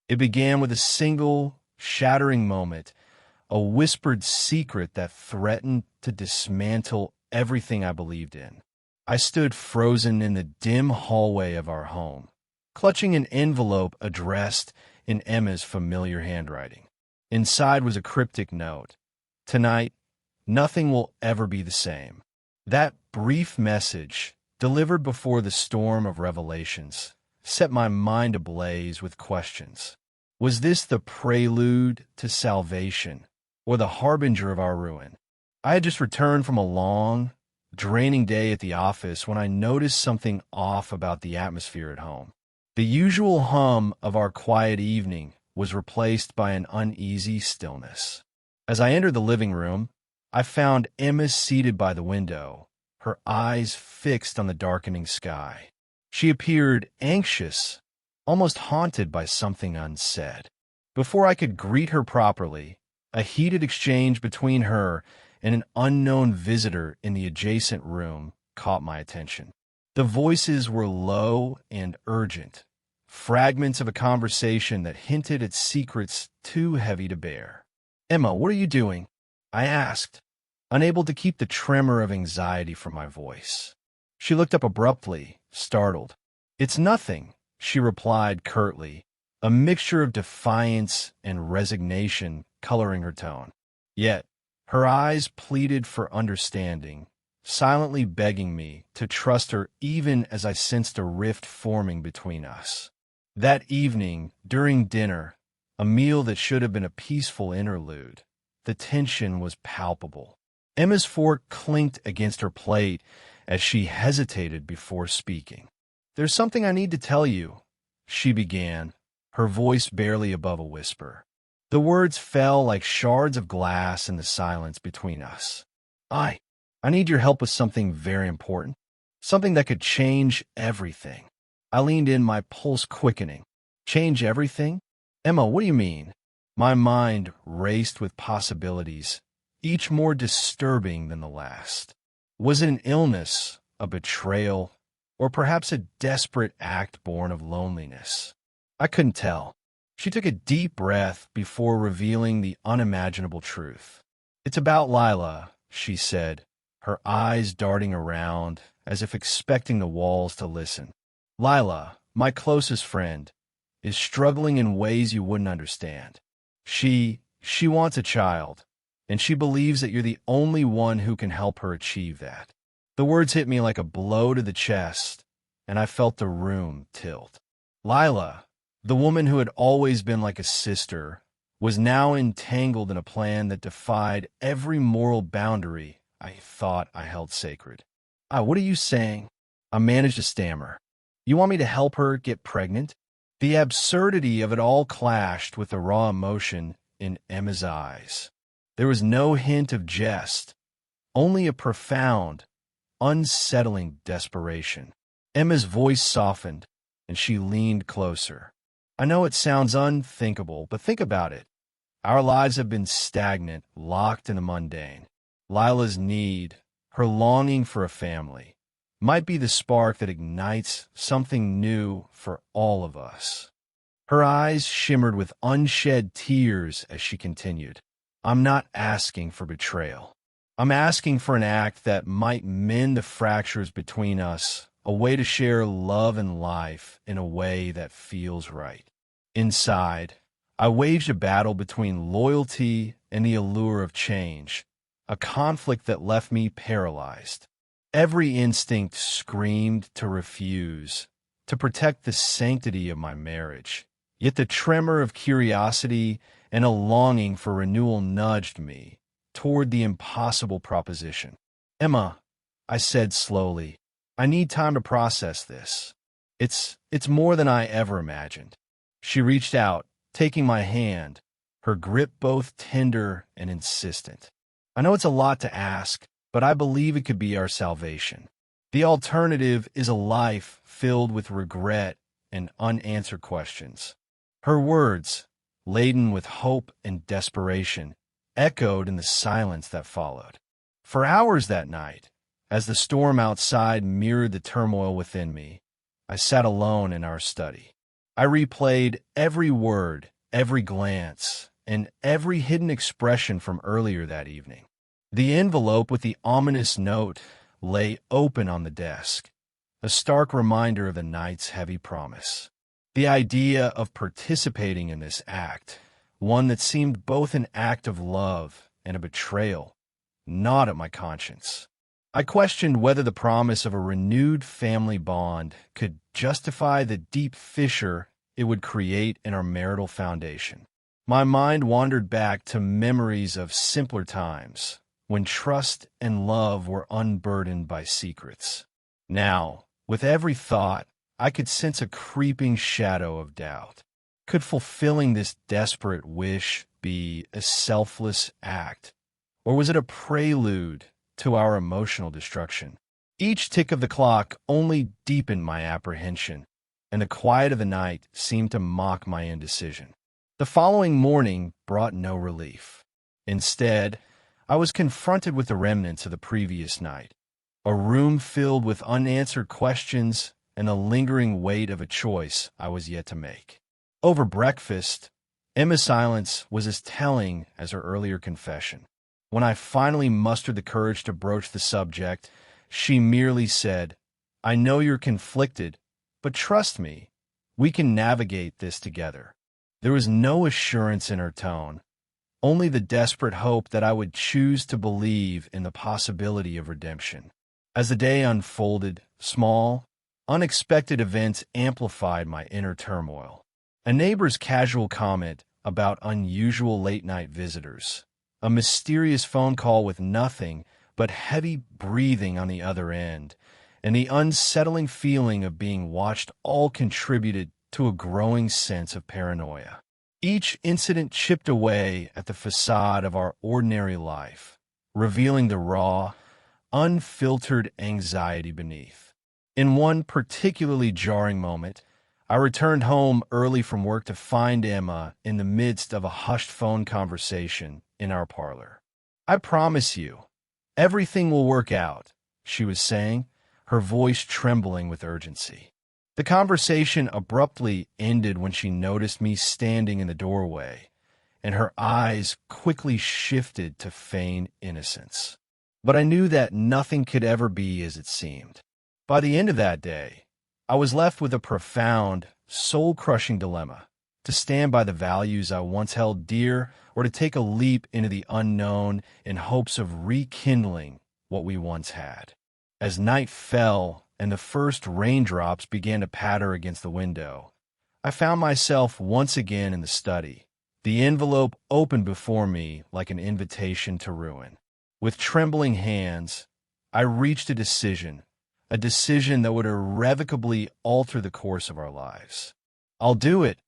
It began with a single, shattering moment, a whispered secret that threatened to dismantle everything I believed in. I stood frozen in the dim hallway of our home, clutching an envelope addressed in Emma's familiar handwriting. Inside was a cryptic note. "Tonight, nothing will ever be the same." That brief message, delivered before the storm of revelations, set my mind ablaze with questions. Was this the prelude to salvation, or the harbinger of our ruin? I had just returned from a long, draining day at the office when I noticed something off about the atmosphere at home. The usual hum of our quiet evening was replaced by an uneasy stillness. As I entered the living room, I found Emma seated by the window, her eyes fixed on the darkening sky. She appeared anxious, almost haunted by something unsaid. Before I could greet her properly, a heated exchange between her and an unknown visitor in the adjacent room caught my attention. The voices were low and urgent, fragments of a conversation that hinted at secrets too heavy to bear. "Emma, what are you doing?" I asked, unable to keep the tremor of anxiety from my voice. She looked up abruptly, startled. "It's nothing," she replied curtly, a mixture of defiance and resignation coloring her tone. Yet, her eyes pleaded for understanding, silently begging me to trust her even as I sensed a rift forming between us. That evening, during dinner, a meal that should have been a peaceful interlude, the tension was palpable. Emma's fork clinked against her plate as she hesitated before speaking. "There's something I need to tell you," she began, her voice barely above a whisper. The words fell like shards of glass in the silence between us. I need your help with something very important, something that could change everything." I leaned in, my pulse quickening. "Change everything? Emma, what do you mean?" My mind raced with possibilities, each more disturbing than the last. Was it an illness, a betrayal, or perhaps a desperate act born of loneliness? I couldn't tell. She took a deep breath before revealing the unimaginable truth. "It's about Lila," she said, her eyes darting around as if expecting the walls to listen. "Lila, my closest friend, is struggling in ways you wouldn't understand. She wants a child, and she believes that you're the only one who can help her achieve that." The words hit me like a blow to the chest, and I felt the room tilt. Lila, the woman who had always been like a sister, was now entangled in a plan that defied every moral boundary I thought I held sacred. What are you saying?" I managed to stammer. "You want me to help her get pregnant?" The absurdity of it all clashed with the raw emotion in Emma's eyes. There was no hint of jest, only a profound, unsettling desperation. Emma's voice softened, and she leaned closer. "I know it sounds unthinkable, but think about it. Our lives have been stagnant, locked in the mundane. Lila's need, her longing for a family, might be the spark that ignites something new for all of us." Her eyes shimmered with unshed tears as she continued. "I'm not asking for betrayal. I'm asking for an act that might mend the fractures between us, a way to share love and life in a way that feels right." Inside, I waged a battle between loyalty and the allure of change, a conflict that left me paralyzed. Every instinct screamed to refuse, to protect the sanctity of my marriage. Yet the tremor of curiosity and a longing for renewal nudged me toward the impossible proposition. "Emma," I said slowly, "I need time to process this. It's more than I ever imagined." She reached out, taking my hand, her grip both tender and insistent. "I know it's a lot to ask, but I believe it could be our salvation. The alternative is a life filled with regret and unanswered questions." Her words, laden with hope and desperation, echoed in the silence that followed. For hours that night, as the storm outside mirrored the turmoil within me, I sat alone in our study. I replayed every word, every glance, and every hidden expression from earlier that evening. The envelope with the ominous note lay open on the desk, a stark reminder of the night's heavy promise. The idea of participating in this act, one that seemed both an act of love and a betrayal, gnawed at my conscience. I questioned whether the promise of a renewed family bond could justify the deep fissure it would create in our marital foundation. My mind wandered back to memories of simpler times, when trust and love were unburdened by secrets. Now, with every thought, I could sense a creeping shadow of doubt. Could fulfilling this desperate wish be a selfless act, or was it a prelude to our emotional destruction? Each tick of the clock only deepened my apprehension, and the quiet of the night seemed to mock my indecision. The following morning brought no relief. Instead, I was confronted with the remnants of the previous night, a room filled with unanswered questions and the lingering weight of a choice I was yet to make. Over breakfast, Emma's silence was as telling as her earlier confession. When I finally mustered the courage to broach the subject, she merely said, "I know you're conflicted, but trust me, we can navigate this together." There was no assurance in her tone, only the desperate hope that I would choose to believe in the possibility of redemption. As the day unfolded, small, unexpected events amplified my inner turmoil. A neighbor's casual comment about unusual late-night visitors, a mysterious phone call with nothing but heavy breathing on the other end, and the unsettling feeling of being watched all contributed to a growing sense of paranoia. Each incident chipped away at the facade of our ordinary life, revealing the raw, unfiltered anxiety beneath. In one particularly jarring moment, I returned home early from work to find Emma in the midst of a hushed phone conversation in our parlor. "I promise you, everything will work out," she was saying, her voice trembling with urgency. The conversation abruptly ended when she noticed me standing in the doorway, and her eyes quickly shifted to feign innocence. But I knew that nothing could ever be as it seemed. By the end of that day, I was left with a profound, soul-crushing dilemma: to stand by the values I once held dear, or to take a leap into the unknown in hopes of rekindling what we once had. As night fell and the first raindrops began to patter against the window, I found myself once again in the study, the envelope open before me like an invitation to ruin. With trembling hands, I reached a decision that would irrevocably alter the course of our lives. "I'll do it,"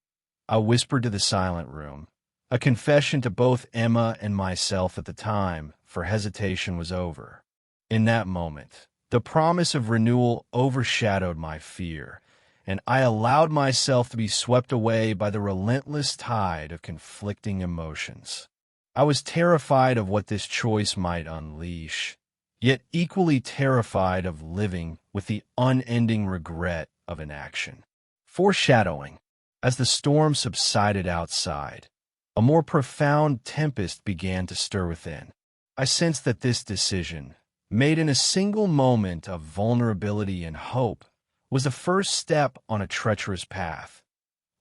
I whispered to the silent room, a confession to both Emma and myself at the time, for hesitation was over. In that moment, the promise of renewal overshadowed my fear, and I allowed myself to be swept away by the relentless tide of conflicting emotions. I was terrified of what this choice might unleash, yet equally terrified of living with the unending regret of inaction. Foreshadowing. As the storm subsided outside, a more profound tempest began to stir within. I sensed that this decision, made in a single moment of vulnerability and hope, was the first step on a treacherous path,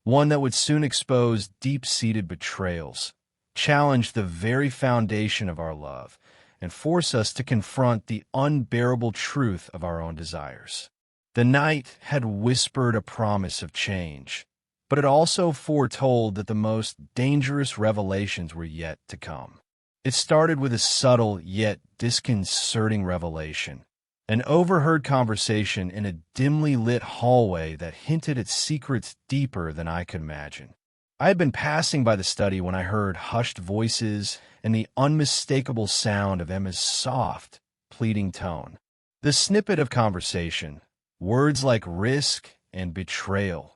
one that would soon expose deep-seated betrayals, challenge the very foundation of our love, and force us to confront the unbearable truth of our own desires. The night had whispered a promise of change, but it also foretold that the most dangerous revelations were yet to come. It started with a subtle yet disconcerting revelation, an overheard conversation in a dimly lit hallway that hinted at secrets deeper than I could imagine. I had been passing by the study when I heard hushed voices and the unmistakable sound of Emma's soft, pleading tone. The snippet of conversation, words like risk and betrayal,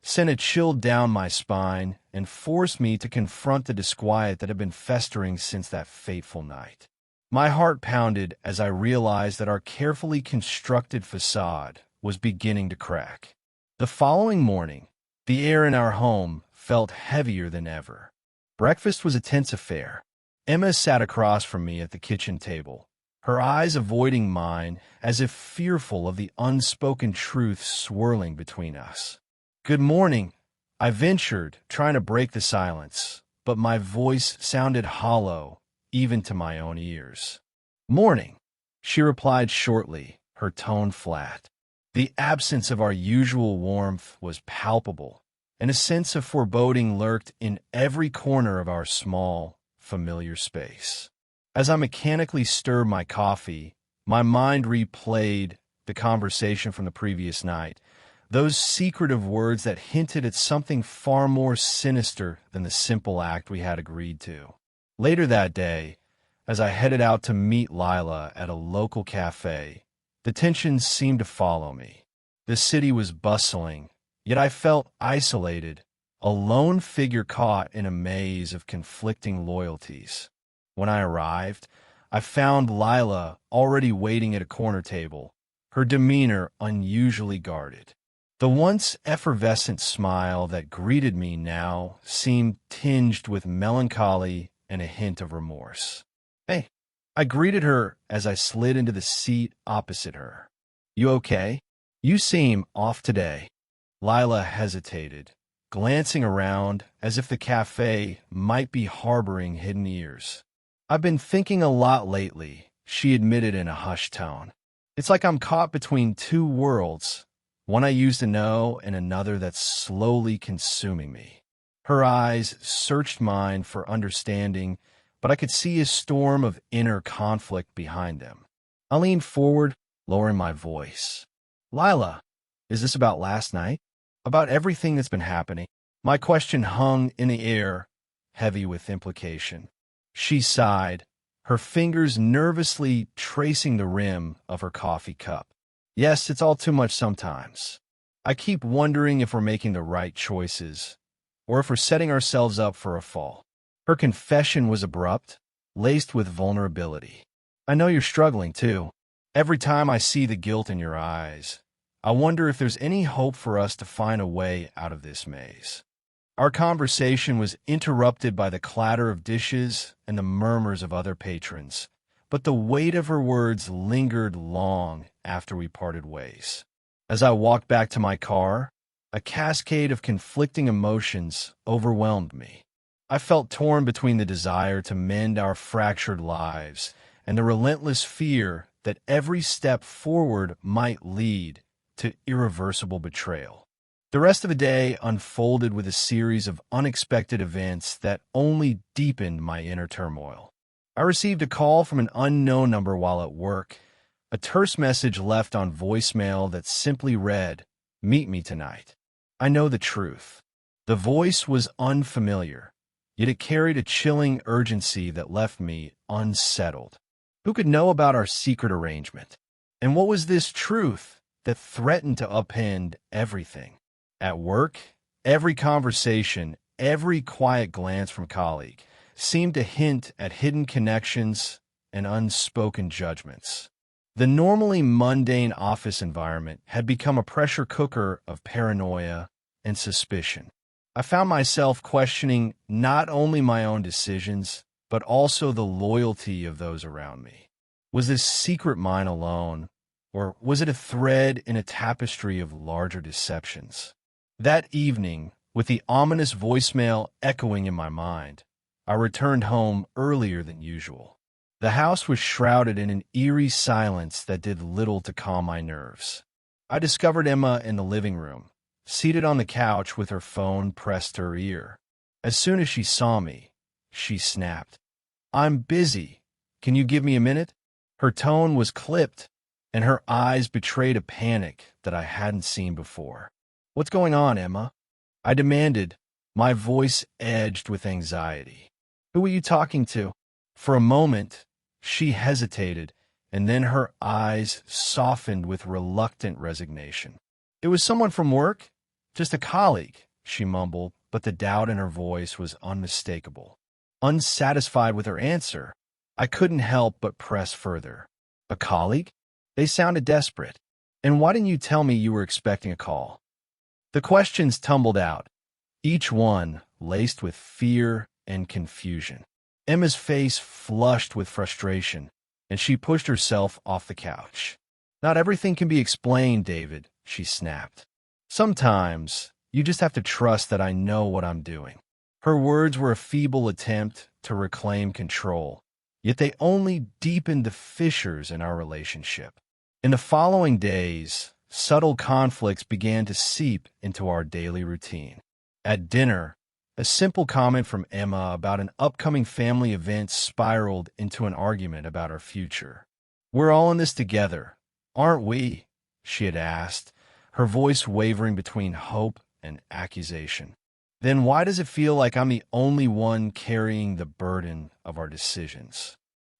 sent a chill down my spine and forced me to confront the disquiet that had been festering since that fateful night. My heart pounded as I realized that our carefully constructed facade was beginning to crack. The following morning, The air in our home felt heavier than ever. Breakfast was a tense affair. Emma sat across from me at the kitchen table, her eyes avoiding mine as if fearful of the unspoken truth swirling between us. "Good morning," I ventured, trying to break the silence, but my voice sounded hollow, even to my own ears. "Morning," she replied shortly, her tone flat. The absence of our usual warmth was palpable, and a sense of foreboding lurked in every corner of our small, familiar space. As I mechanically stirred my coffee, my mind replayed the conversation from the previous night, those secretive words that hinted at something far more sinister than the simple act we had agreed to. Later that day, as I headed out to meet Lila at a local cafe, the tensions seemed to follow me. The city was bustling, yet I felt isolated, a lone figure caught in a maze of conflicting loyalties. When I arrived, I found Lila already waiting at a corner table, her demeanor unusually guarded. The once effervescent smile that greeted me now seemed tinged with melancholy and a hint of remorse. "Hey," I greeted her as I slid into the seat opposite her. "You okay? You seem off today." Lila hesitated, glancing around as if the cafe might be harboring hidden ears. "I've been thinking a lot lately," she admitted in a hushed tone. "It's like I'm caught between two worlds, one I used to know and another that's slowly consuming me." Her eyes searched mine for understanding, but I could see a storm of inner conflict behind them. I leaned forward, lowering my voice. "Lila, is this about last night? About everything that's been happening?" My question hung in the air, heavy with implication. She sighed, her fingers nervously tracing the rim of her coffee cup. "Yes, it's all too much sometimes. I keep wondering if we're making the right choices, or if we're setting ourselves up for a fall." Her confession was abrupt, laced with vulnerability. "I know you're struggling, too. Every time I see the guilt in your eyes, I wonder if there's any hope for us to find a way out of this maze." Our conversation was interrupted by the clatter of dishes and the murmurs of other patrons, but the weight of her words lingered long after we parted ways. As I walked back to my car, a cascade of conflicting emotions overwhelmed me. I felt torn between the desire to mend our fractured lives and the relentless fear that every step forward might lead to irreversible betrayal. The rest of the day unfolded with a series of unexpected events that only deepened my inner turmoil. I received a call from an unknown number while at work, a terse message left on voicemail that simply read, "Meet me tonight." I know the truth. The voice was unfamiliar, yet it carried a chilling urgency that left me unsettled. Who could know about our secret arrangement? And what was this truth that threatened to upend everything? At work, every conversation, every quiet glance from colleague seemed to hint at hidden connections and unspoken judgments. The normally mundane office environment had become a pressure cooker of paranoia and suspicion. I found myself questioning not only my own decisions, but also the loyalty of those around me. Was this secret mine alone, or was it a thread in a tapestry of larger deceptions? That evening, with the ominous voicemail echoing in my mind, I returned home earlier than usual. The house was shrouded in an eerie silence that did little to calm my nerves. I discovered Emma in the living room, seated on the couch with her phone pressed to her ear. As soon as she saw me, she snapped, "I'm busy. Can you give me a minute?" Her tone was clipped, and her eyes betrayed a panic that I hadn't seen before. "What's going on, Emma?" I demanded, my voice edged with anxiety. "Who are you talking to?" For a moment, she hesitated, and then her eyes softened with reluctant resignation. "It was someone from work, just a colleague," she mumbled, but the doubt in her voice was unmistakable. Unsatisfied with her answer, I couldn't help but press further. "A colleague?" They sounded desperate. "And why didn't you tell me you were expecting a call?" The questions tumbled out, each one laced with fear and confusion. Emma's face flushed with frustration, and she pushed herself off the couch. "Not everything can be explained, David," she snapped. "Sometimes you just have to trust that I know what I'm doing." Her words were a feeble attempt to reclaim control, yet they only deepened the fissures in our relationship. In the following days, subtle conflicts began to seep into our daily routine. At dinner, a simple comment from Emma about an upcoming family event spiraled into an argument about our future. "We're all in this together, aren't we?" she had asked, her voice wavering between hope and accusation. "Then why does it feel like I'm the only one carrying the burden of our decisions?"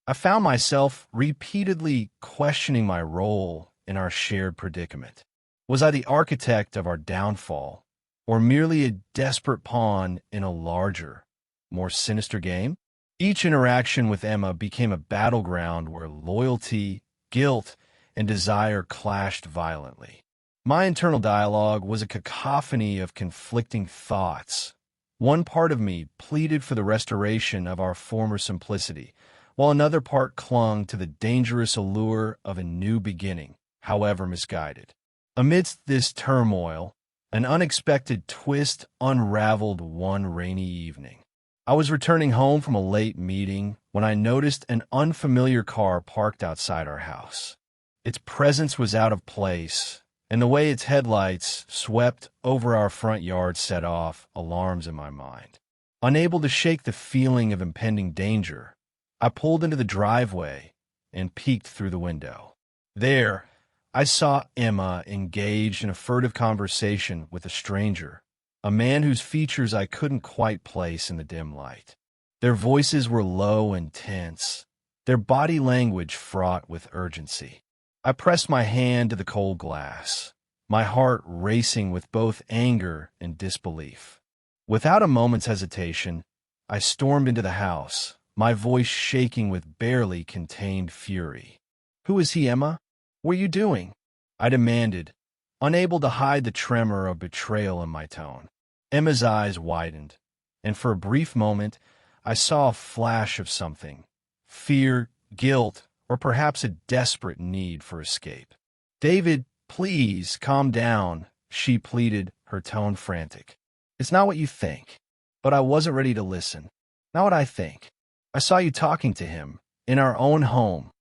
I found myself repeatedly questioning my role in our shared predicament. Was I the architect of our downfall, or merely a desperate pawn in a larger, more sinister game? Each interaction with Emma became a battleground where loyalty, guilt, and desire clashed violently. My internal dialogue was a cacophony of conflicting thoughts. One part of me pleaded for the restoration of our former simplicity, while another part clung to the dangerous allure of a new beginning, however misguided. Amidst this turmoil, an unexpected twist unraveled one rainy evening. I was returning home from a late meeting when I noticed an unfamiliar car parked outside our house. Its presence was out of place, and the way its headlights swept over our front yard set off alarms in my mind. Unable to shake the feeling of impending danger, I pulled into the driveway and peeked through the window. There, I saw Emma engaged in a furtive conversation with a stranger, a man whose features I couldn't quite place in the dim light. Their voices were low and tense, their body language fraught with urgency. I pressed my hand to the cold glass, my heart racing with both anger and disbelief. Without a moment's hesitation, I stormed into the house, my voice shaking with barely contained fury. "Who is he, Emma? What are you doing?" I demanded, unable to hide the tremor of betrayal in my tone. Emma's eyes widened, and for a brief moment, I saw a flash of something: fear, guilt, or perhaps a desperate need for escape. "David, please calm down," she pleaded, her tone frantic. "It's not what you think." But I wasn't ready to listen. "Not what I think. I saw you talking to him, in our own home,"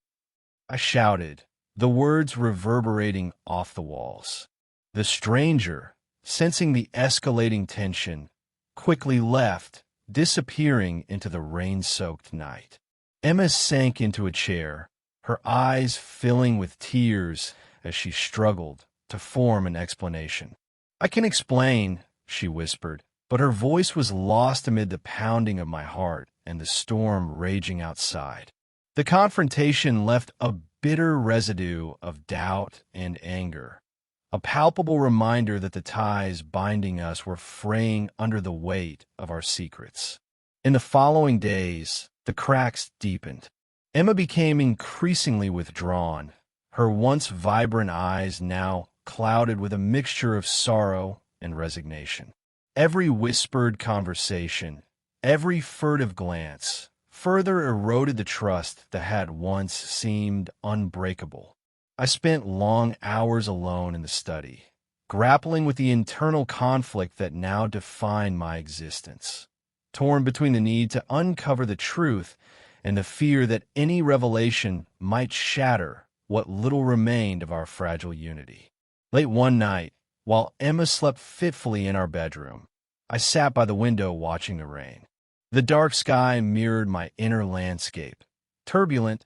I shouted, the words reverberating off the walls. The stranger, sensing the escalating tension, quickly left, disappearing into the rain-soaked night. Emma sank into a chair, her eyes filling with tears as she struggled to form an explanation. "I can explain," she whispered, but her voice was lost amid the pounding of my heart and the storm raging outside. The confrontation left a bitter residue of doubt and anger, a palpable reminder that the ties binding us were fraying under the weight of our secrets. In the following days, the cracks deepened. Emma became increasingly withdrawn, her once vibrant eyes now clouded with a mixture of sorrow and resignation. Every whispered conversation, every furtive glance, further eroded the trust that had once seemed unbreakable. I spent long hours alone in the study, grappling with the internal conflict that now defined my existence, torn between the need to uncover the truth and the fear that any revelation might shatter what little remained of our fragile unity. Late one night, while Emma slept fitfully in our bedroom, I sat by the window watching the rain. The dark sky mirrored my inner landscape, turbulent,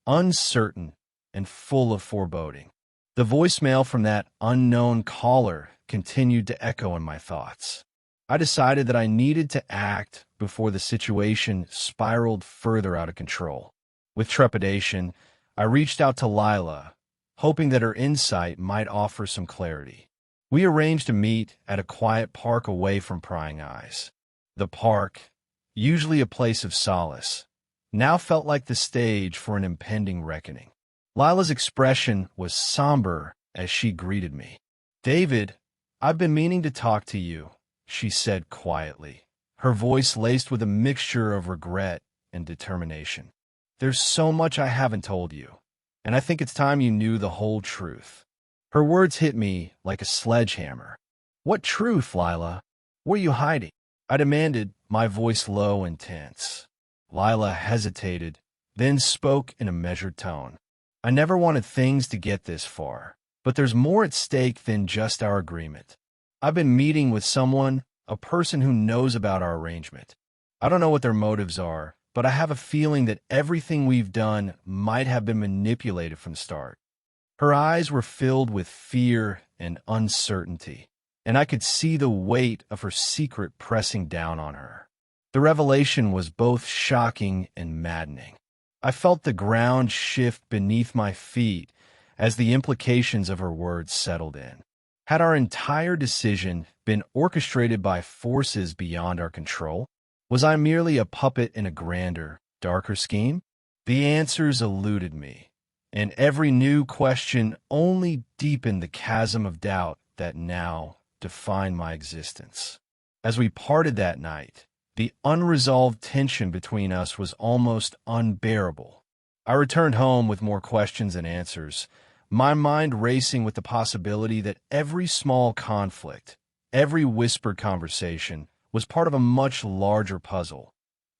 uncertain, and full of foreboding. The voicemail from that unknown caller continued to echo in my thoughts. I decided that I needed to act before the situation spiraled further out of control. With trepidation, I reached out to Lila, hoping that her insight might offer some clarity. We arranged to meet at a quiet park away from prying eyes. The park, usually a place of solace, now felt like the stage for an impending reckoning. Lila's expression was somber as she greeted me. "David, "I've been meaning to talk to you," she said quietly, her voice laced with a mixture of regret and determination. "There's so much I haven't told you, and I think it's time you knew the whole truth." Her words hit me like a sledgehammer. "What truth, Lila? What are you hiding?" I demanded, my voice low and tense. Lila hesitated, then spoke in a measured tone. "I never wanted things to get this far, but there's more at stake than just our agreement. I've been meeting with someone, a person who knows about our arrangement. I don't know what their motives are, but I have a feeling that everything we've done might have been manipulated from the start." Her eyes were filled with fear and uncertainty, and I could see the weight of her secret pressing down on her. The revelation was both shocking and maddening. I felt the ground shift beneath my feet as the implications of her words settled in. Had our entire decision been orchestrated by forces beyond our control? Was I merely a puppet in a grander, darker scheme? The answers eluded me, and every new question only deepened the chasm of doubt that now defined my existence. As we parted that night, the unresolved tension between us was almost unbearable. I returned home with more questions than answers, my mind racing with the possibility that every small conflict, every whispered conversation, was part of a much larger puzzle,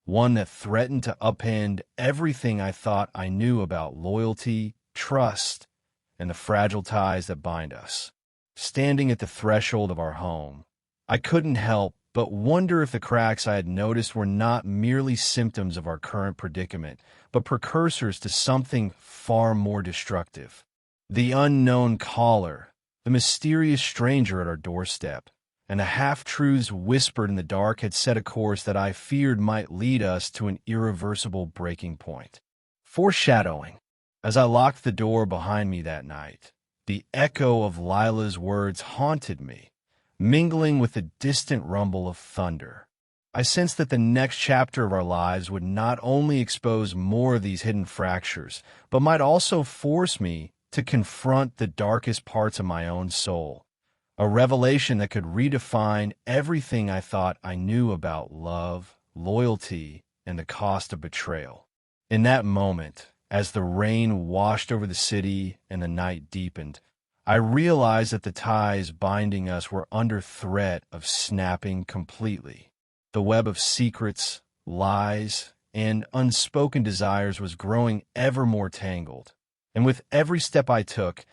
one that threatened to upend everything I thought I knew about loyalty, trust, and the fragile ties that bind us. Standing at the threshold of our home, I couldn't help but wonder if the cracks I had noticed were not merely symptoms of our current predicament, but precursors to something far more destructive. The unknown caller, the mysterious stranger at our doorstep, and the half-truths whispered in the dark had set a course that I feared might lead us to an irreversible breaking point. Foreshadowing. As I locked the door behind me that night, the echo of Lila's words haunted me, mingling with the distant rumble of thunder. I sensed that the next chapter of our lives would not only expose more of these hidden fractures, but might also force me to confront the darkest parts of my own soul, a revelation that could redefine everything I thought I knew about love, loyalty, and the cost of betrayal. In that moment, as the rain washed over the city and the night deepened, I realized that the ties binding us were under threat of snapping completely. The web of secrets, lies, and unspoken desires was growing ever more tangled, and with every step I took,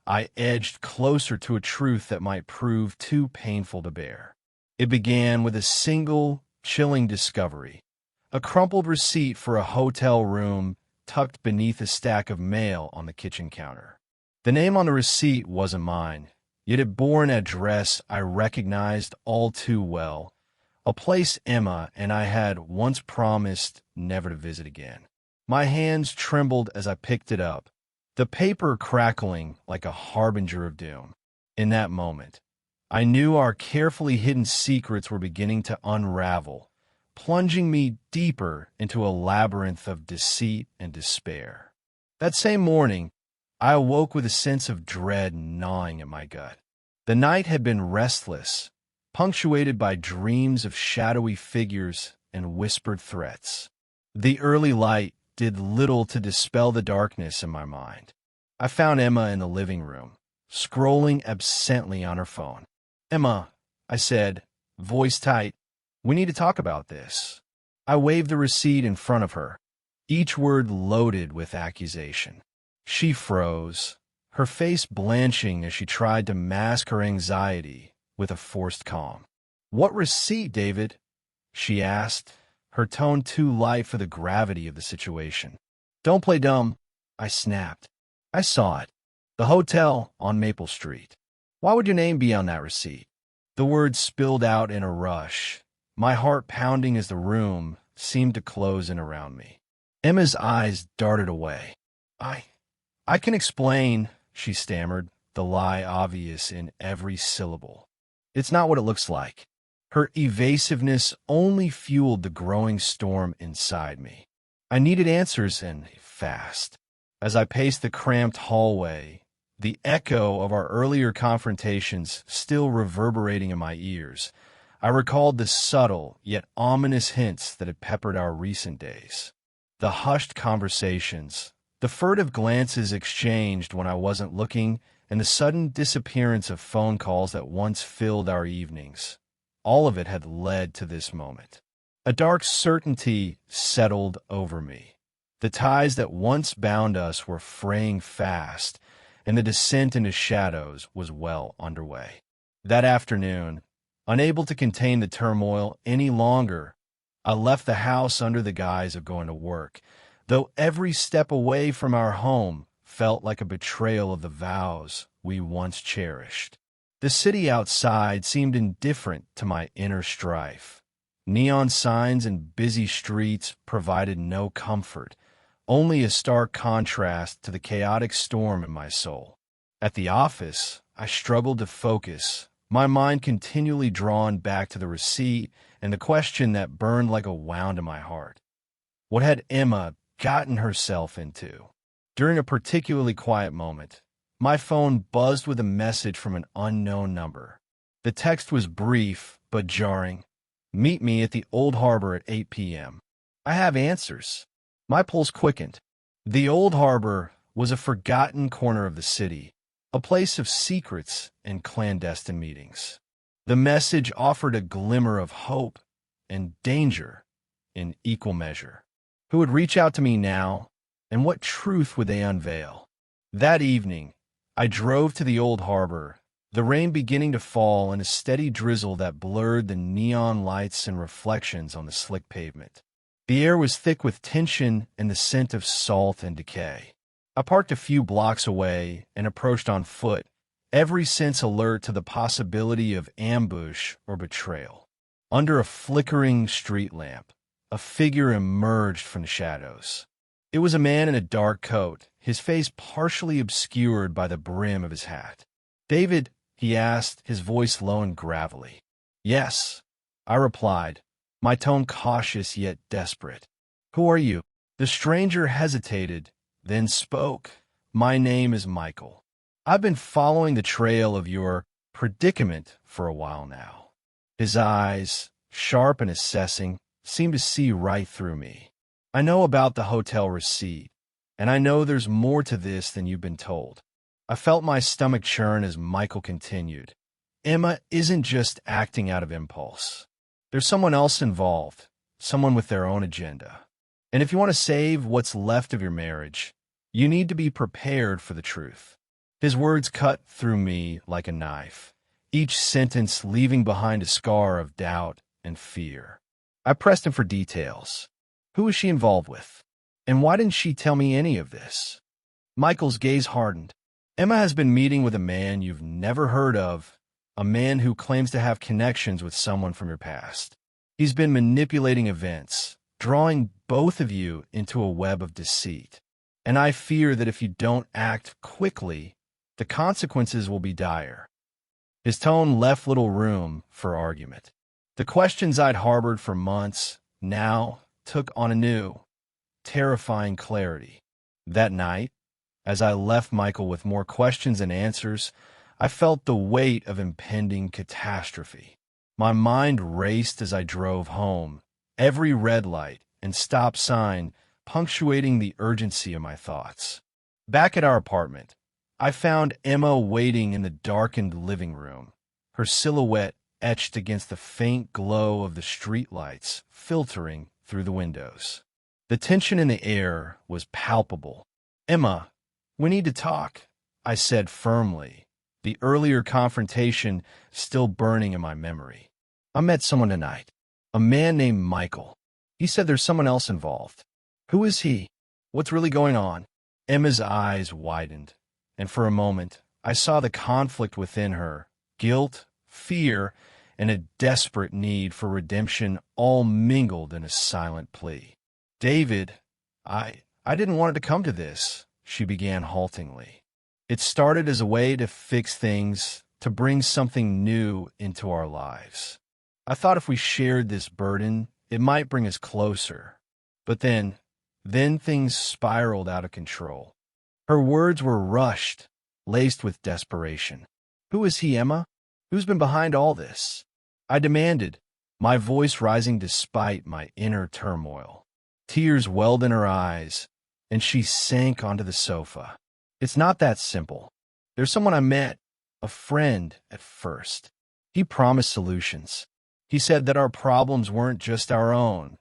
I edged closer to a truth that might prove too painful to bear. It began with a single, chilling discovery, a crumpled receipt for a hotel room tucked beneath a stack of mail on the kitchen counter. The name on the receipt wasn't mine, yet it bore an address I recognized all too well, a place Emma and I had once promised never to visit again. My hands trembled as I picked it up, the paper crackling like a harbinger of doom. In that moment, I knew our carefully hidden secrets were beginning to unravel, plunging me deeper into a labyrinth of deceit and despair. That same morning, I awoke with a sense of dread gnawing at my gut. The night had been restless, punctuated by dreams of shadowy figures and whispered threats. The early light did little to dispel the darkness in my mind. I found Emma in the living room, scrolling absently on her phone. "Emma," I said, voice tight, "we need to talk about this." I waved the receipt in front of her, each word loaded with accusation. She froze, her face blanching as she tried to mask her anxiety with a forced calm. "What receipt, David?" she asked, her tone too light for the gravity of the situation. "Don't play dumb," I snapped. "I saw it. The hotel on Maple Street. Why would your name be on that receipt?" The words spilled out in a rush, my heart pounding as the room seemed to close in around me. Emma's eyes darted away. I can explain," she stammered, the lie obvious in every syllable. "It's not what it looks like." Her evasiveness only fueled the growing storm inside me. I needed answers, and fast. As I paced the cramped hallway, the echo of our earlier confrontations still reverberating in my ears. I recalled the subtle yet ominous hints that had peppered our recent days. The hushed conversations, the furtive glances exchanged when I wasn't looking, and the sudden disappearance of phone calls that once filled our evenings. All of it had led to this moment. A dark certainty settled over me. The ties that once bound us were fraying fast, and the descent into shadows was well underway. That afternoon, unable to contain the turmoil any longer, I left the house under the guise of going to work, though every step away from our home felt like a betrayal of the vows we once cherished. The city outside seemed indifferent to my inner strife. Neon signs and busy streets provided no comfort, only a stark contrast to the chaotic storm in my soul. At the office, I struggled to focus, my mind continually drawn back to the receipt and the question that burned like a wound in my heart. What had Emma gotten herself into? During a particularly quiet moment, my phone buzzed with a message from an unknown number. The text was brief but jarring. "Meet me at the Old Harbor at 8 p.m. I have answers. My pulse quickened. The Old Harbor was a forgotten corner of the city, a place of secrets and clandestine meetings. The message offered a glimmer of hope and danger in equal measure. Who would reach out to me now, and what truth would they unveil? That evening, I drove to the Old Harbor, the rain beginning to fall in a steady drizzle that blurred the neon lights and reflections on the slick pavement. The air was thick with tension and the scent of salt and decay. I parked a few blocks away and approached on foot, every sense alert to the possibility of ambush or betrayal. Under a flickering street lamp, a figure emerged from the shadows. It was a man in a dark coat, his face partially obscured by the brim of his hat. "David?" he asked, his voice low and gravelly. "Yes," I replied, my tone cautious yet desperate. "Who are you?" The stranger hesitated, then spoke. "My name is Michael. I've been following the trail of your predicament for a while now." His eyes, sharp and assessing, seemed to see right through me. "I know about the hotel receipt, and I know there's more to this than you've been told." I felt my stomach churn as Michael continued. "Emma isn't just acting out of impulse. There's someone else involved, someone with their own agenda. And if you want to save what's left of your marriage, you need to be prepared for the truth." His words cut through me like a knife, each sentence leaving behind a scar of doubt and fear. I pressed him for details. Who is she involved with? And why didn't she tell me any of this? Michael's gaze hardened. "Emma has been meeting with a man you've never heard of, a man who claims to have connections with someone from your past. He's been manipulating events, drawing both of you into a web of deceit. And I fear that if you don't act quickly, the consequences will be dire." His tone left little room for argument. The questions I'd harbored for months now took on a new, terrifying clarity. That night, as I left Michael with more questions and answers, I felt the weight of impending catastrophe. My mind raced as I drove home, every red light and stop sign punctuating the urgency of my thoughts. Back at our apartment, I found Emma waiting in the darkened living room, her silhouette etched against the faint glow of the streetlights filtering through the windows. The tension in the air was palpable. "Emma, we need to talk," I said firmly, the earlier confrontation still burning in my memory. "I met someone tonight, a man named Michael. He said there's someone else involved. Who is he? What's really going on?" Emma's eyes widened, and for a moment I saw the conflict within her, guilt, fear, and a desperate need for redemption all mingled in a silent plea. "David, I didn't want it to come to this," she began haltingly. "It started as a way to fix things, to bring something new into our lives. I thought if we shared this burden, it might bring us closer. But then things spiraled out of control." Her words were rushed, laced with desperation. "Who is he, Emma? Who's been behind all this?" I demanded, my voice rising despite my inner turmoil. Tears welled in her eyes, and she sank onto the sofa. "It's not that simple. There's someone I met, a friend at first. He promised solutions. He said that our problems weren't just our own,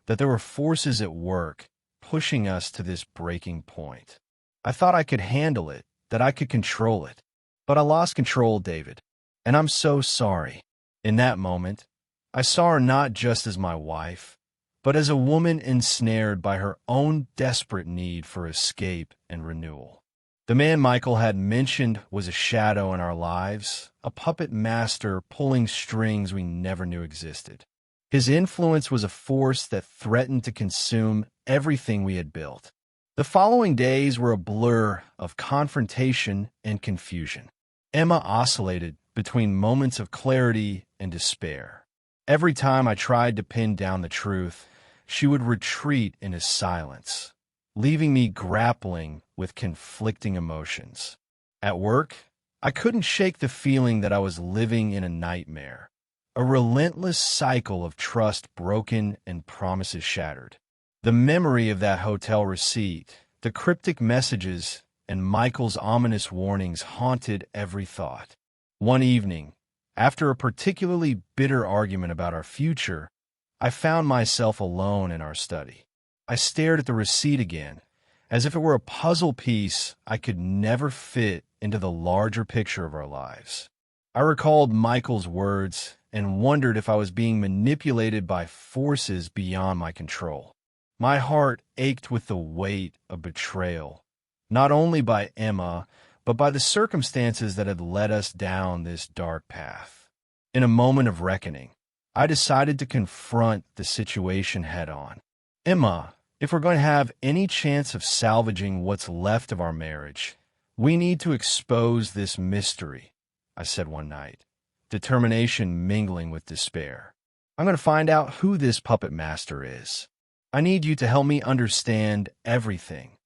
that there were forces at work pushing us to this breaking point. I thought I could handle it, that I could control it. But I lost control, David, and I'm so sorry." In that moment, I saw her not just as my wife, but as a woman ensnared by her own desperate need for escape and renewal. The man Michael had mentioned was a shadow in our lives, a puppet master pulling strings we never knew existed. His influence was a force that threatened to consume everything we had built. The following days were a blur of confrontation and confusion. Emma oscillated between moments of clarity and despair. Every time I tried to pin down the truth, she would retreat into silence, leaving me grappling with conflicting emotions. At work, I couldn't shake the feeling that I was living in a nightmare, a relentless cycle of trust broken and promises shattered. The memory of that hotel receipt, the cryptic messages, and Michael's ominous warnings haunted every thought. One evening, after a particularly bitter argument about our future, I found myself alone in our study. I stared at the receipt again, as if it were a puzzle piece I could never fit into the larger picture of our lives. I recalled Michael's words and wondered if I was being manipulated by forces beyond my control. My heart ached with the weight of betrayal, not only by Emma, but by the circumstances that had led us down this dark path. In a moment of reckoning, I decided to confront the situation head-on. "Emma, if we're going to have any chance of salvaging what's left of our marriage, we need to expose this mystery," I said one night, determination mingling with despair. "I'm going to find out who this puppet master is. I need you to help me understand everything.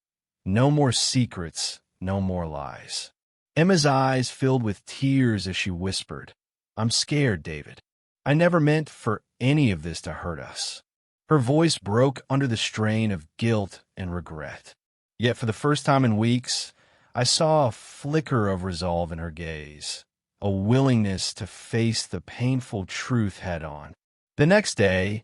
No more secrets, no more lies." Emma's eyes filled with tears as she whispered, "I'm scared, David. I never meant for any of this to hurt us." Her voice broke under the strain of guilt and regret. Yet for the first time in weeks, I saw a flicker of resolve in her gaze, a willingness to face the painful truth head-on. The next day,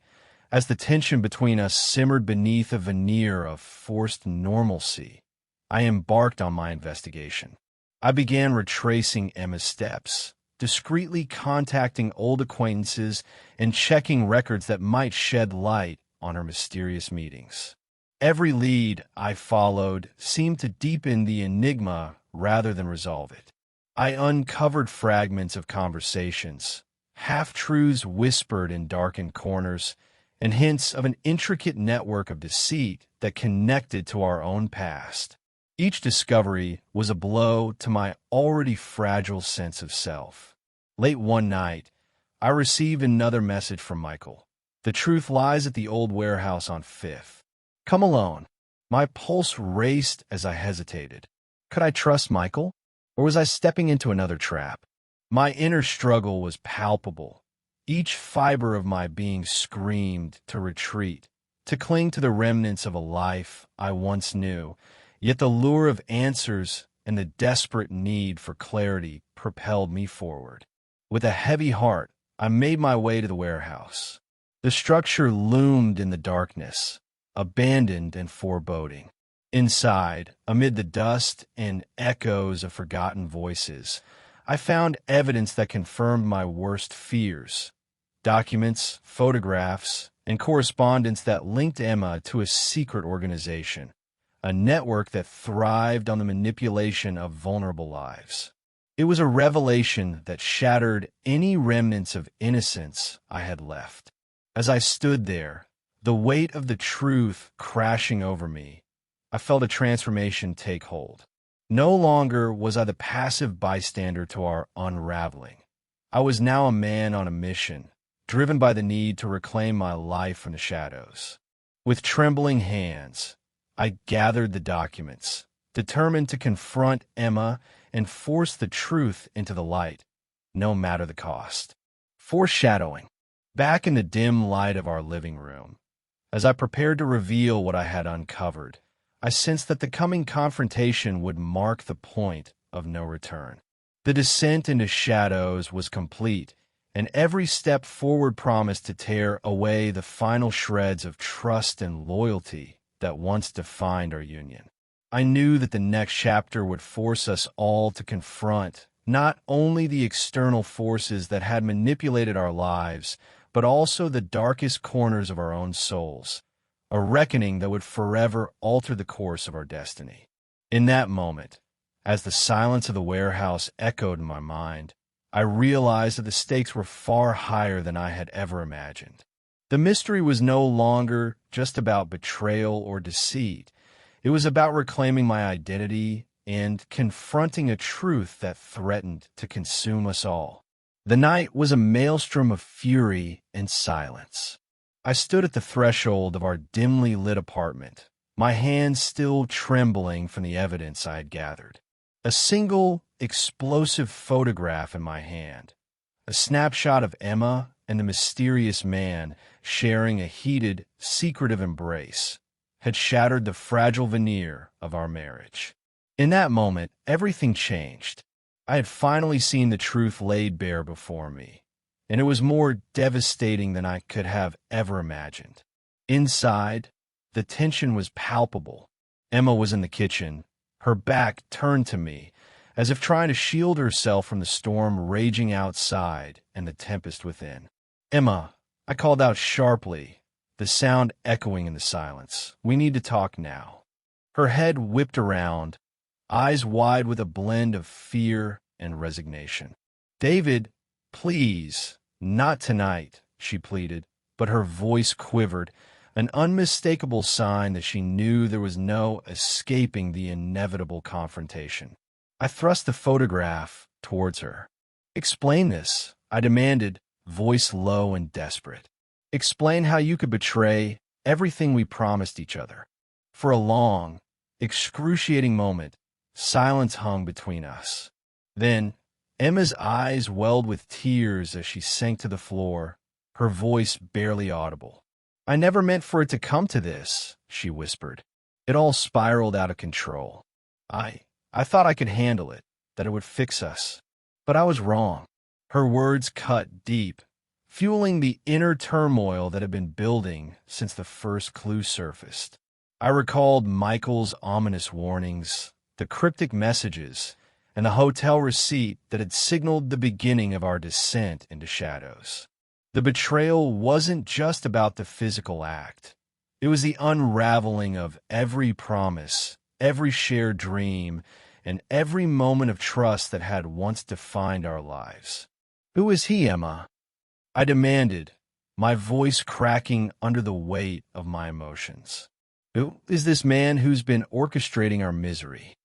as the tension between us simmered beneath a veneer of forced normalcy, I embarked on my investigation. I began retracing Emma's steps, discreetly contacting old acquaintances and checking records that might shed light on her mysterious meetings. Every lead I followed seemed to deepen the enigma rather than resolve it. I uncovered fragments of conversations, half-truths whispered in darkened corners, and hints of an intricate network of deceit that connected to our own past. Each discovery was a blow to my already fragile sense of self. Late one night, I received another message from Michael. "The truth lies at the old warehouse on 5th. Come alone." My pulse raced as I hesitated. Could I trust Michael, or was I stepping into another trap? My inner struggle was palpable. Each fiber of my being screamed to retreat, to cling to the remnants of a life I once knew, yet the lure of answers and the desperate need for clarity propelled me forward. With a heavy heart, I made my way to the warehouse. The structure loomed in the darkness, abandoned and foreboding. Inside, amid the dust and echoes of forgotten voices, I found evidence that confirmed my worst fears. Documents, photographs, and correspondence that linked Emma to a secret organization, a network that thrived on the manipulation of vulnerable lives. It was a revelation that shattered any remnants of innocence I had left. As I stood there, the weight of the truth crashing over me, I felt a transformation take hold. No longer was I the passive bystander to our unraveling. I was now a man on a mission, driven by the need to reclaim my life from the shadows. With trembling hands, I gathered the documents, determined to confront Emma and force the truth into the light, no matter the cost. Foreshadowing. Back in the dim light of our living room, as I prepared to reveal what I had uncovered, I sensed that the coming confrontation would mark the point of no return. The descent into shadows was complete, and every step forward promised to tear away the final shreds of trust and loyalty that once defined our union. I knew that the next chapter would force us all to confront not only the external forces that had manipulated our lives, but also the darkest corners of our own souls, a reckoning that would forever alter the course of our destiny. In that moment, as the silence of the warehouse echoed in my mind, I realized that the stakes were far higher than I had ever imagined. The mystery was no longer just about betrayal or deceit. It was about reclaiming my identity and confronting a truth that threatened to consume us all. The night was a maelstrom of fury and silence. I stood at the threshold of our dimly lit apartment, my hands still trembling from the evidence I had gathered. A single, explosive photograph in my hand, a snapshot of Emma and the mysterious man sharing a heated, secretive embrace, had shattered the fragile veneer of our marriage. In that moment, everything changed. I had finally seen the truth laid bare before me, and it was more devastating than I could have ever imagined. Inside, the tension was palpable. Emma was in the kitchen, her back turned to me, as if trying to shield herself from the storm raging outside and the tempest within. "Emma," I called out sharply, the sound echoing in the silence. "We need to talk now." Her head whipped around, eyes wide with a blend of fear and resignation. "David, please, not tonight," she pleaded, but her voice quivered, an unmistakable sign that she knew there was no escaping the inevitable confrontation. I thrust the photograph towards her. "Explain this," I demanded, voice low and desperate. "Explain how you could betray everything we promised each other." For a long, excruciating moment, silence hung between us. Then, Emma's eyes welled with tears as she sank to the floor, her voice barely audible. "I never meant for it to come to this," she whispered. "It all spiraled out of control. I thought I could handle it, that it would fix us. But I was wrong." Her words cut deep, fueling the inner turmoil that had been building since the first clue surfaced. I recalled Michael's ominous warnings, the cryptic messages, and the hotel receipt that had signaled the beginning of our descent into shadows. The betrayal wasn't just about the physical act. It was the unraveling of every promise, every shared dream, and every moment of trust that had once defined our lives. "Who is he, Emma?" I demanded, my voice cracking under the weight of my emotions. "Who is this man who's been orchestrating our misery?"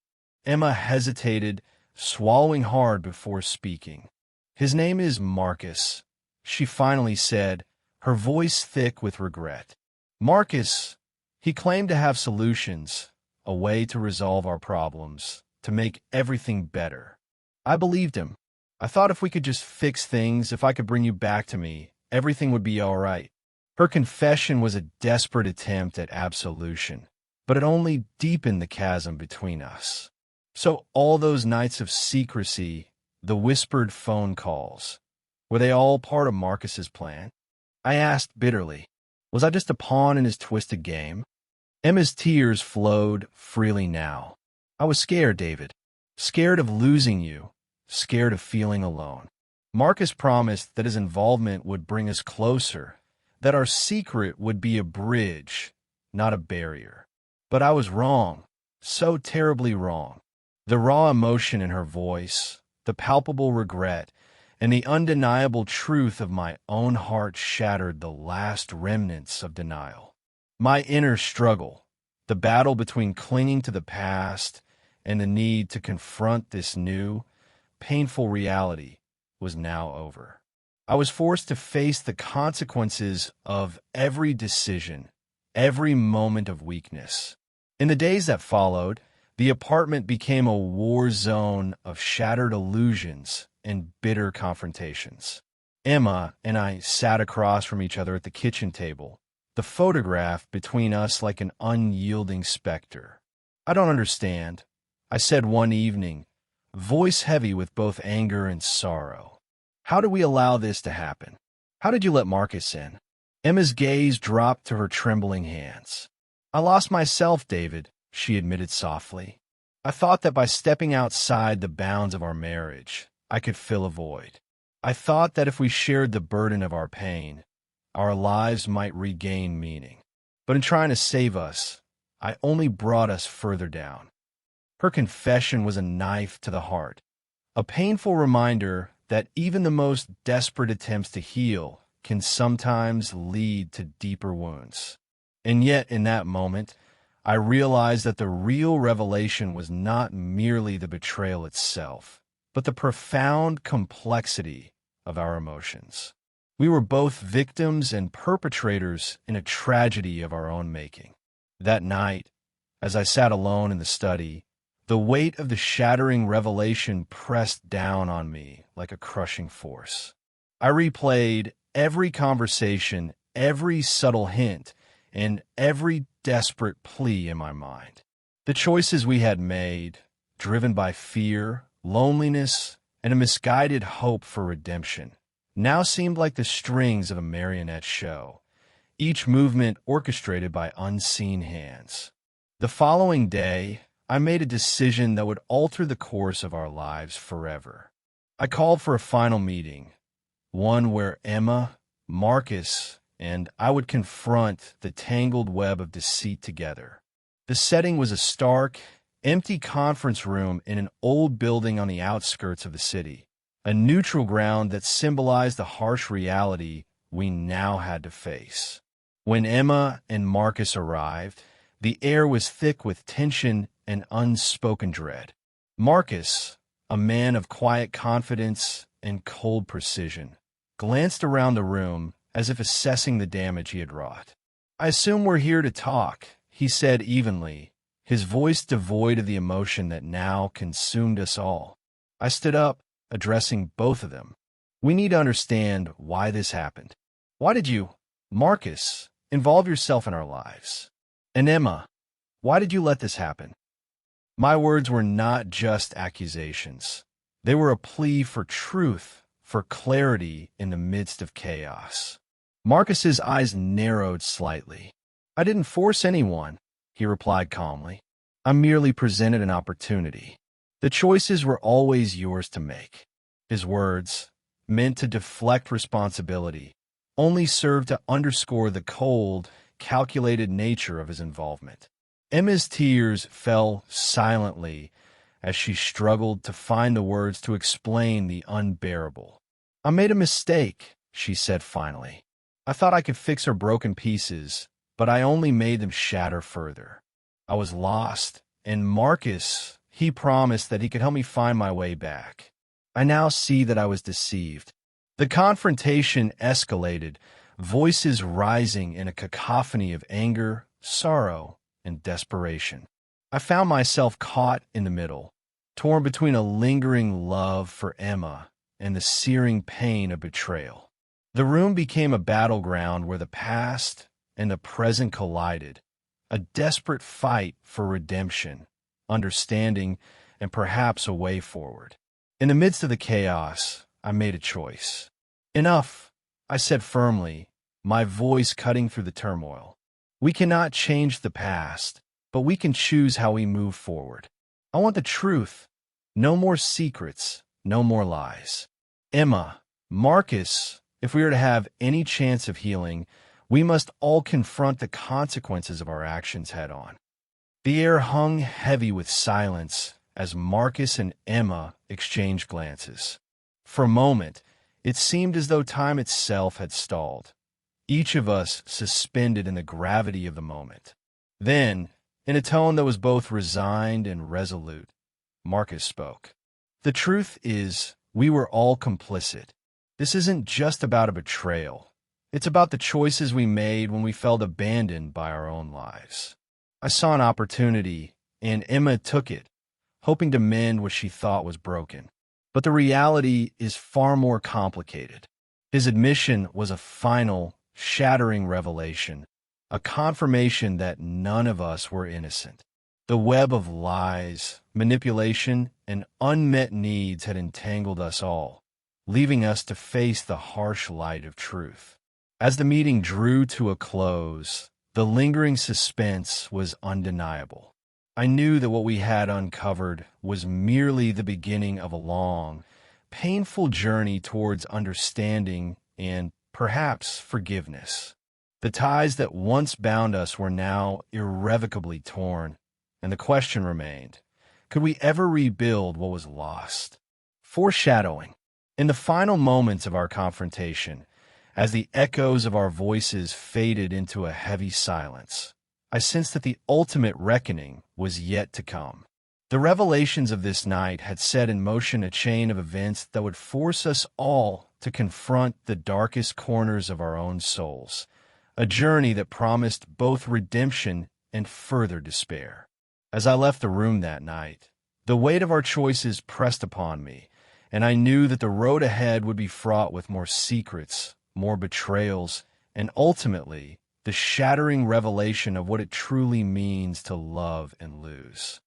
Emma hesitated, swallowing hard before speaking. "His name is Marcus," she finally said, her voice thick with regret. "Marcus, he claimed to have solutions, a way to resolve our problems, to make everything better. I believed him. I thought if we could just fix things, if I could bring you back to me, everything would be all right." Her confession was a desperate attempt at absolution, but it only deepened the chasm between us. So all those nights of secrecy, the whispered phone calls, were they all part of Marcus's plan? I asked bitterly. Was I just a pawn in his twisted game? Emma's tears flowed freely now. "I was scared, David. Scared of losing you. Scared of feeling alone. Marcus promised that his involvement would bring us closer, that our secret would be a bridge, not a barrier. But I was wrong, so terribly wrong." The raw emotion in her voice, the palpable regret, and the undeniable truth of my own heart shattered the last remnants of denial. My inner struggle, the battle between clinging to the past and the need to confront this new, painful reality, was now over. I was forced to face the consequences of every decision, every moment of weakness. In the days that followed, The apartment became a war zone of shattered illusions and bitter confrontations. Emma and I sat across from each other at the kitchen table, the photograph between us like an unyielding specter. "I don't understand," I said one evening, voice heavy with both anger and sorrow. "How did we allow this to happen? How did you let Marcus in?" Emma's gaze dropped to her trembling hands. "I lost myself, David," she admitted softly. "I thought that by stepping outside the bounds of our marriage, I could fill a void. I thought that if we shared the burden of our pain, our lives might regain meaning. But in trying to save us, I only brought us further down." Her confession was a knife to the heart, a painful reminder that even the most desperate attempts to heal can sometimes lead to deeper wounds. And yet, in that moment, I realized that the real revelation was not merely the betrayal itself, but the profound complexity of our emotions. We were both victims and perpetrators in a tragedy of our own making. That night, as I sat alone in the study, the weight of the shattering revelation pressed down on me like a crushing force. I replayed every conversation, every subtle hint, and every desperate plea in my mind. The choices we had made, driven by fear, loneliness, and a misguided hope for redemption, now seemed like the strings of a marionette show, each movement orchestrated by unseen hands. The following day, I made a decision that would alter the course of our lives forever. I called for a final meeting, one where Emma, Marcus, and I would confront the tangled web of deceit together. The setting was a stark, empty conference room in an old building on the outskirts of the city, a neutral ground that symbolized the harsh reality we now had to face. When Emma and Marcus arrived, the air was thick with tension and unspoken dread. Marcus, a man of quiet confidence and cold precision, glanced around the room as if assessing the damage he had wrought. "I assume we're here to talk," he said evenly, his voice devoid of the emotion that now consumed us all. I stood up, addressing both of them. "We need to understand why this happened. Why did you, Marcus, involve yourself in our lives? And Emma, why did you let this happen?" My words were not just accusations. They were a plea for truth, for clarity in the midst of chaos. Marcus's eyes narrowed slightly. "I didn't force anyone," he replied calmly. "I merely presented an opportunity. The choices were always yours to make." His words, meant to deflect responsibility, only served to underscore the cold, calculated nature of his involvement. Emma's tears fell silently as she struggled to find the words to explain the unbearable. "I made a mistake," she said finally. "I thought I could fix her broken pieces, but I only made them shatter further. I was lost, and Marcus, he promised that he could help me find my way back. I now see that I was deceived." The confrontation escalated, voices rising in a cacophony of anger, sorrow, and desperation. I found myself caught in the middle, torn between a lingering love for Emma and the searing pain of betrayal. The room became a battleground where the past and the present collided, a desperate fight for redemption, understanding, and perhaps a way forward. In the midst of the chaos, I made a choice. "Enough," I said firmly, my voice cutting through the turmoil. "We cannot change the past, but we can choose how we move forward. I want the truth. No more secrets, no more lies. Emma, Marcus, if we are to have any chance of healing, we must all confront the consequences of our actions head on." The air hung heavy with silence as Marcus and Emma exchanged glances. For a moment, it seemed as though time itself had stalled, each of us suspended in the gravity of the moment. Then, in a tone that was both resigned and resolute, Marcus spoke. "The truth is, we were all complicit. This isn't just about a betrayal. It's about the choices we made when we felt abandoned by our own lives. I saw an opportunity, and Emma took it, hoping to mend what she thought was broken. But the reality is far more complicated. His admission was a final, shattering revelation, a confirmation that none of us were innocent. The web of lies, manipulation, and unmet needs had entangled us all, leaving us to face the harsh light of truth. As the meeting drew to a close, the lingering suspense was undeniable. I knew that what we had uncovered was merely the beginning of a long, painful journey towards understanding and, perhaps, forgiveness. The ties that once bound us were now irrevocably torn, and the question remained, could we ever rebuild what was lost? Foreshadowing. In the final moments of our confrontation, as the echoes of our voices faded into a heavy silence, I sensed that the ultimate reckoning was yet to come. The revelations of this night had set in motion a chain of events that would force us all to confront the darkest corners of our own souls, a journey that promised both redemption and further despair. As I left the room that night, the weight of our choices pressed upon me, and I knew that the road ahead would be fraught with more secrets, more betrayals, and ultimately, the shattering revelation of what it truly means to love and lose.